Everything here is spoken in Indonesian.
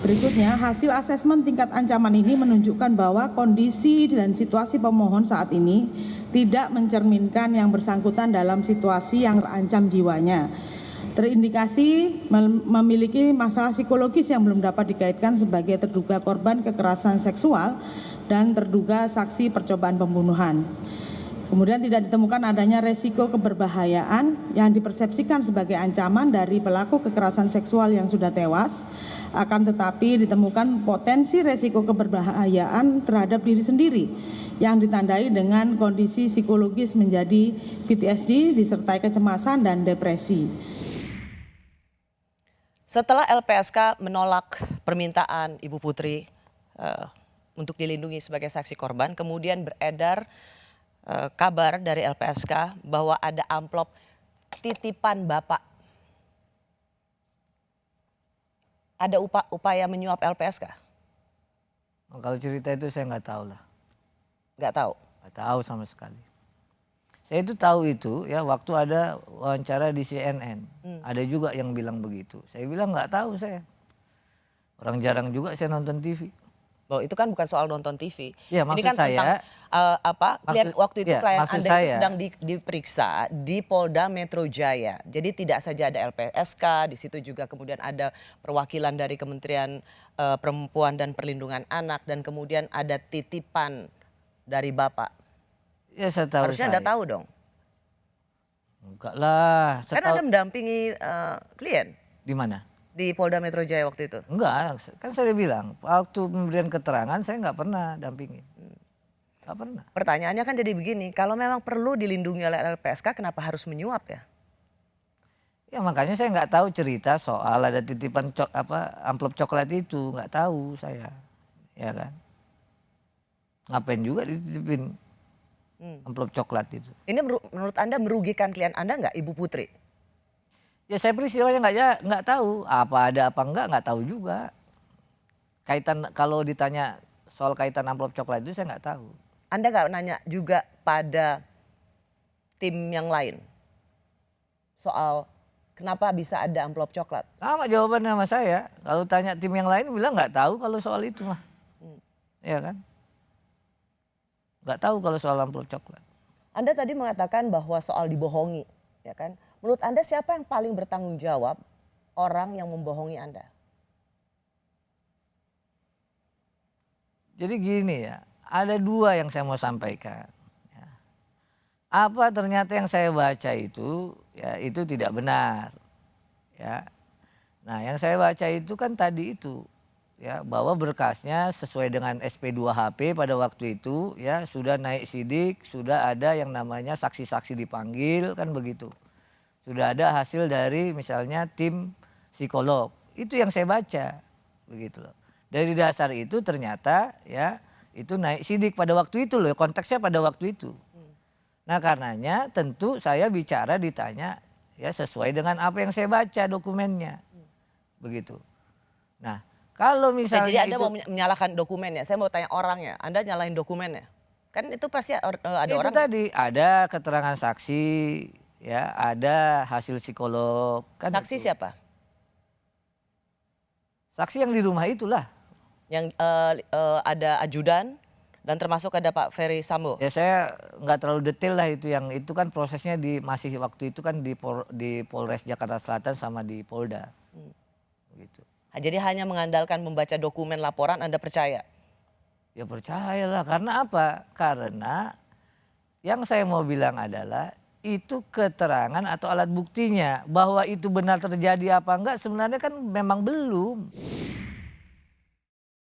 Berikutnya, hasil asesmen tingkat ancaman ini menunjukkan bahwa kondisi dan situasi pemohon saat ini tidak mencerminkan yang bersangkutan dalam situasi yang terancam jiwanya. Terindikasi memiliki masalah psikologis yang belum dapat dikaitkan sebagai terduga korban kekerasan seksual dan terduga saksi percobaan pembunuhan. Kemudian tidak ditemukan adanya resiko keberbahayaan yang dipersepsikan sebagai ancaman dari pelaku kekerasan seksual yang sudah tewas, akan tetapi ditemukan potensi resiko keberbahayaan terhadap diri sendiri yang ditandai dengan kondisi psikologis menjadi PTSD disertai kecemasan dan depresi. Setelah LPSK menolak permintaan Ibu Putri untuk dilindungi sebagai saksi korban, kemudian beredar kabar dari LPSK bahwa ada amplop titipan Bapak. Ada upaya menyuap LPSK? Kalau cerita itu saya nggak tahu lah. Nggak tahu? Nggak tahu sama sekali. Saya itu tahu itu ya waktu ada wawancara di CNN. Ada juga yang bilang begitu. Saya bilang nggak tahu saya. Orang jarang juga saya nonton TV. Oh, itu kan bukan soal nonton TV. Ya, ini kan saya, tentang waktu itu klien Anda itu sedang diperiksa di Polda Metro Jaya. Jadi tidak saja ada LPSK, di situ juga kemudian ada perwakilan dari Kementerian Perempuan dan Perlindungan Anak dan kemudian ada titipan dari Bapak. Ya, saya tahu. Harusnya Anda tahu dong. Enggak lah. Kan Anda mendampingi klien. Di mana? Di Polda Metro Jaya waktu itu? Enggak, kan saya bilang waktu pemberian keterangan saya nggak pernah dampingin. Nggak pernah. Pertanyaannya kan jadi begini, kalau memang perlu dilindungi oleh LPSK kenapa harus menyuap ya? Ya makanya saya nggak tahu cerita soal ada titipan amplop coklat itu, nggak tahu saya. Ya kan. Ngapain juga dititipin amplop coklat itu. Ini menurut Anda merugikan klien Anda nggak, Ibu Putri? Ya saya peristiwanya nggak tahu apa ada apa nggak tahu juga. Kaitan kalau ditanya soal kaitan amplop coklat itu saya nggak tahu. Anda nggak nanya juga pada tim yang lain soal kenapa bisa ada amplop coklat? Sama jawabannya sama saya. Kalau tanya tim yang lain bilang nggak tahu kalau soal itu mah, ya kan? Nggak tahu kalau soal amplop coklat. Anda tadi mengatakan bahwa soal dibohongi, ya kan? Menurut Anda siapa yang paling bertanggung jawab orang yang membohongi Anda? Jadi gini ya, ada dua yang saya mau sampaikan. Ya. Apa ternyata yang saya baca itu, ya itu tidak benar. Ya. Nah yang saya baca itu kan tadi itu, ya bahwa berkasnya sesuai dengan SP2HP pada waktu itu, ya sudah naik sidik, sudah ada yang namanya saksi-saksi dipanggil kan begitu. Sudah ada hasil dari misalnya tim psikolog. Itu yang saya baca. Begitu loh. Dari dasar itu ternyata ya itu naik sidik pada waktu itu loh. Konteksnya pada waktu itu. Nah karenanya tentu saya bicara ditanya ya sesuai dengan apa yang saya baca dokumennya. Begitu. Nah kalau misalnya jadi Anda mau menyalahkan dokumennya. Saya mau tanya orangnya. Anda nyalahin dokumennya. Kan itu pasti ada itu orang. Tadi ada keterangan saksi. Ya, ada hasil psikolog. Kan saksi itu. Siapa? Saksi yang di rumah itulah. Yang ada ajudan dan termasuk ada Pak Ferry Sambo. Ya saya nggak terlalu detail lah itu yang itu kan prosesnya masih waktu itu kan di Polres Jakarta Selatan sama di Polda. Gitu. Jadi hanya mengandalkan membaca dokumen laporan Anda percaya? Ya percayalah karena apa? Karena yang saya mau bilang adalah itu keterangan atau alat buktinya bahwa itu benar terjadi apa enggak sebenarnya kan memang belum.